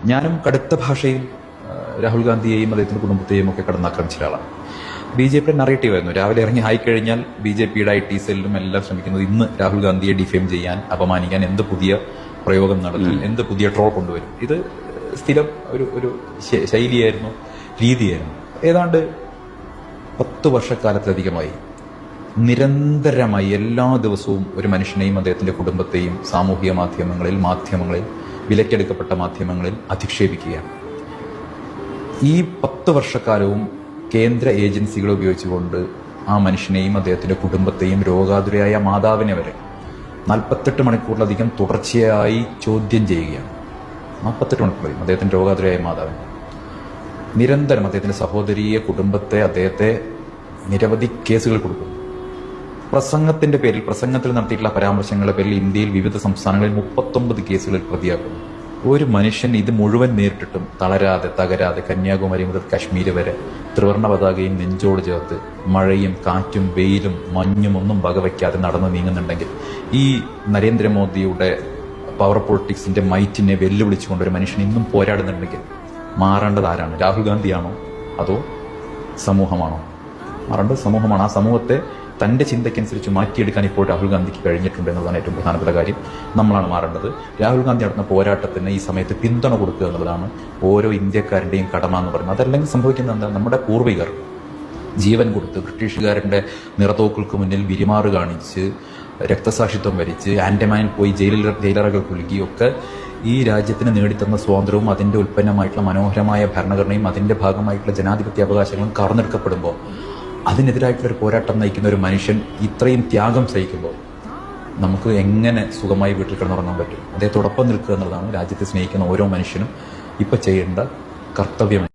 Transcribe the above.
ഞാനും കടുത്ത ഭാഷയിൽ രാഹുൽ ഗാന്ധിയെയും അദ്ദേഹത്തിന്റെ കുടുംബത്തെയും ഒക്കെ കടന്നാക്രമിച്ച ഒരാളാണ്. ബി ജെ പിയുടെ നറേറ്റീവ് ആയിരുന്നു. രാവിലെ ഇറങ്ങി ആയിക്കഴിഞ്ഞാൽ ബി ജെ പിയുടെ IT സെല്ലും എല്ലാം ശ്രമിക്കുന്നത് ഇന്ന് രാഹുൽ ഗാന്ധിയെ ഡിഫെയിം ചെയ്യാൻ, അപമാനിക്കാൻ, എന്ത് പുതിയ പ്രയോഗം നടത്തും, എന്ത് പുതിയ ട്രോൾ കൊണ്ടുവരും. ഇത് സ്ഥിരം ഒരു ശൈലിയായിരുന്നു, രീതിയായിരുന്നു. ഏതാണ്ട് 10 വർഷക്കാലത്തിലധികമായി നിരന്തരമായി എല്ലാ ദിവസവും ഒരു മനുഷ്യനെയും അദ്ദേഹത്തിന്റെ കുടുംബത്തെയും സാമൂഹിക മാധ്യമങ്ങളിൽ വിലക്കെടുക്കപ്പെട്ട മാധ്യമങ്ങളിൽ അധിക്ഷേപിക്കുകയാണ്. ഈ 10 വർഷക്കാലവും കേന്ദ്ര ഏജൻസികളെ ഉപയോഗിച്ചുകൊണ്ട് ആ മനുഷ്യനെയും അദ്ദേഹത്തിന്റെ കുടുംബത്തെയും രോഗാതുരയായ മാതാവിനെ വരെ 48 മണിക്കൂറിലധികം തുടർച്ചയായി ചോദ്യം ചെയ്യുകയാണ്. 48 മണിക്കൂറിൽ അദ്ദേഹത്തിന്റെ രോഗാതുരയായ മാതാവിനെ നിരന്തരം അദ്ദേഹത്തിന്റെ സഹോദരിയെ, കുടുംബത്തെ, അദ്ദേഹത്തെ നിരവധി കേസുകൾ കൊടുക്കുന്നു. പ്രസംഗത്തിൽ നടത്തിയിട്ടുള്ള പരാമർശങ്ങളുടെ പേരിൽ ഇന്ത്യയിൽ വിവിധ സംസ്ഥാനങ്ങളിൽ 39 കേസുകളിൽ പ്രതിയാക്കുന്നു. ഒരു മനുഷ്യൻ ഇത് മുഴുവൻ നേരിട്ടിട്ടും തകരാതെ കന്യാകുമാരി മുതൽ കശ്മീർ വരെ ത്രിവർണ്ണ പതാകയും നെഞ്ചോട് ചേർത്ത് മഴയും കാറ്റും വെയിലും മഞ്ഞും ഒന്നും വകവയ്ക്കാതെ നടന്നു നീങ്ങുന്നുണ്ടെങ്കിൽ, ഈ നരേന്ദ്രമോദിയുടെ പവർ പൊളിറ്റിക്സിന്റെ മൈറ്റിനെ വെല്ലുവിളിച്ചുകൊണ്ട് ഒരു മനുഷ്യൻ ഇന്നും പോരാടുന്നുണ്ടെങ്കിൽ മാറേണ്ടത് ആരാണ്? രാഹുൽ ഗാന്ധിയാണോ അതോ സമൂഹമാണോ? മാറേണ്ടത് സമൂഹമാണ്. ആ സമൂഹത്തെ തന്റെ ചിന്തയ്ക്കനുസരിച്ച് മാറ്റിയെടുക്കാൻ ഇപ്പോൾ രാഹുൽ ഗാന്ധിക്ക് കഴിഞ്ഞിട്ടുണ്ട് എന്നുള്ളതാണ് ഏറ്റവും പ്രധാനപ്പെട്ട കാര്യം. നമ്മളാണ് മാറേണ്ടത്. രാഹുൽ ഗാന്ധി നടത്തുന്ന പോരാട്ടത്തിന് ഈ സമയത്ത് പിന്തുണ കൊടുക്കുക എന്നുള്ളതാണ് ഓരോ ഇന്ത്യക്കാരന്റെയും കടമ എന്ന് പറയുന്നത്. അതല്ലെങ്കിൽ സംഭവിക്കുന്നത് എന്താ? നമ്മുടെ പൂർവികർ ജീവൻ കൊടുത്ത് ബ്രിട്ടീഷുകാരന്റെ നിറത്തോക്കൾക്ക് മുന്നിൽ വിരിമാറ് കാണിച്ച് രക്തസാക്ഷിത്വം വരിച്ച് ആൻഡമാനിൽ പോയി ജയിലറകൾ കുലുക്കിയൊക്കെ ഈ രാജ്യത്തിന് നേടിത്തന്ന സ്വാതന്ത്ര്യവും അതിന്റെ ഉൽപ്പന്നമായിട്ടുള്ള മനോഹരമായ ഭരണഘടനയും അതിന്റെ ഭാഗമായിട്ടുള്ള ജനാധിപത്യ അവകാശങ്ങളും കവർന്നെടുക്കപ്പെടുമ്പോൾ അതിനെതിരായിട്ടുള്ളൊരു പോരാട്ടം നയിക്കുന്ന ഒരു മനുഷ്യൻ ഇത്രയും ത്യാഗം സഹിക്കുമ്പോൾ നമുക്ക് എങ്ങനെ സുഖമായി വീട്ടിൽ കിടന്നുറങ്ങാൻ പറ്റും? അദ്ദേഹത്തോടൊപ്പം നിൽക്കുക എന്നുള്ളതാണ് രാജ്യത്തെ സ്നേഹിക്കുന്ന ഓരോ മനുഷ്യനും ഇപ്പൊ ചെയ്യേണ്ട കർത്തവ്യം.